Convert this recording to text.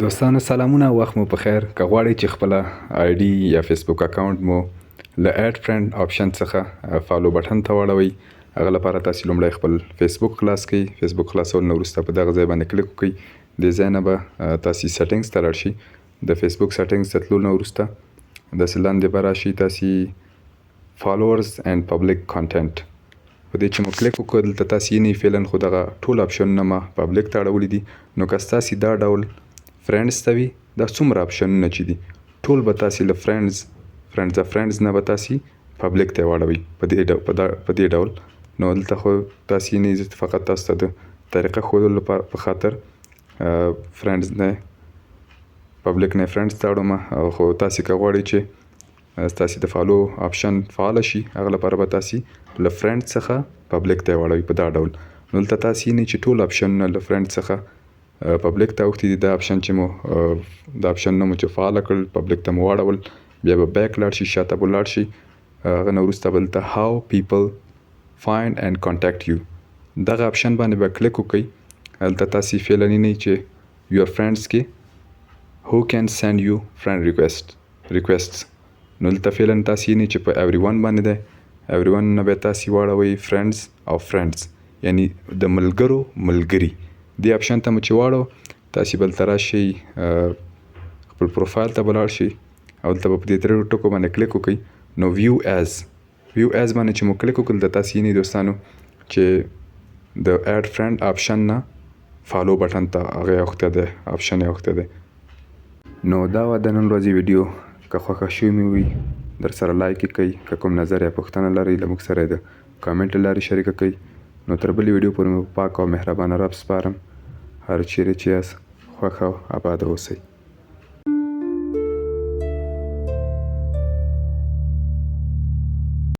دوستانو سلامونه، وخت مو په خیر. که غواړئ چې خپله آی ډي یا فیسبوک اکاونټ مو له اډ فرند آپشن څخه فالو بټن ته واړوئ، هغه لپاره تاسې لومړی خپل فیسبوک خلاص کړئ. فیسبوک خلاصولو نه وروسته په دغه ځای باندې کلیک وکړئ. دې ځای نه به تاسې سیټینګز ته لاړ شئ. د فیسبوک سیټینګز ته تلو نه وروسته داسې لاندې به راشئ تاسې فالوورز اینډ پبلیک کانټینټ. په دې چې مو کلیک وکړ دلته تاسې یې فعلا خو دغه ټول آپشنونه ما پبلیک ته اړولي دي. نو که ستاسې دا ډول فرینډز ته وي، دا څومره آپشنونه چې دي ټول به تاسې له فرینډز نه به تاسې پبلیک ته واړوئ په دې ډول. نو دلته خو تاسې نه فقط تاسو ته د طریقه ښودلو په خاطر فرینډز نه پبلیک نه فرینډز ته اړوم. خو تاسې که غواړئ چې تاسې د فالو آپشن فعاله شي، هغه لپاره به تاسې له فرینډ څخه پبلیک ته واړوئ په دا ډول. نو دلته تاسې نه چې ټول آپشنونه له فرینډ څخه پبلیک ته اوښتي دي، دا آپشن چې مو دا آپشنونه مو چې فعاله کړل، پبلیک ته مو واړول، بیا به بیک لاړ شي، شاته به لاړ شي. هغه نه وروسته به دلته هاو پیپل فایند اینډ کانټیکټ یو دغه آپشن باندې به کلیک وکړئ. هلته تاسې فعلا وینئ چې یور فرینډز کې هو کین سینډ یو فرینډ ریکویسټس. نو دلته فعلا تاسې وینئ چې په ایوری ون باندې دی. ایوری ون نه به تاسې واړوئ فرینډز او فرینډز، یعنی د ملګرو ملګري. دې آپشن ته مو چې واړو تاسې به دلته راشئ، خپل پروفایل ته به لاړ شئ او دلته به په دې درېو ټکو باندې کلیک وکړئ. نو ویو ایز باندې چې مو کلیک وکړل د تاسې وینئ دوستانو چې د اډ فرینډ آپشن نه فالو بټن ته هغه اوښتی دی، آپشن یې اوښتی دی. نو دا وه د نن ورځې ویډیو. که خوښه شوې مې وي در سره لایک یې کړئ. که کوم نظر یا پوښتنه لرئ له موږ سره یې د کامنټ له لارې شریکه کړئ. نو تر بلې ویډیو پورې مې په پاک او مهربانه رب سپارم. هر چیرې چې یاست خوښ او اباد اوسئ.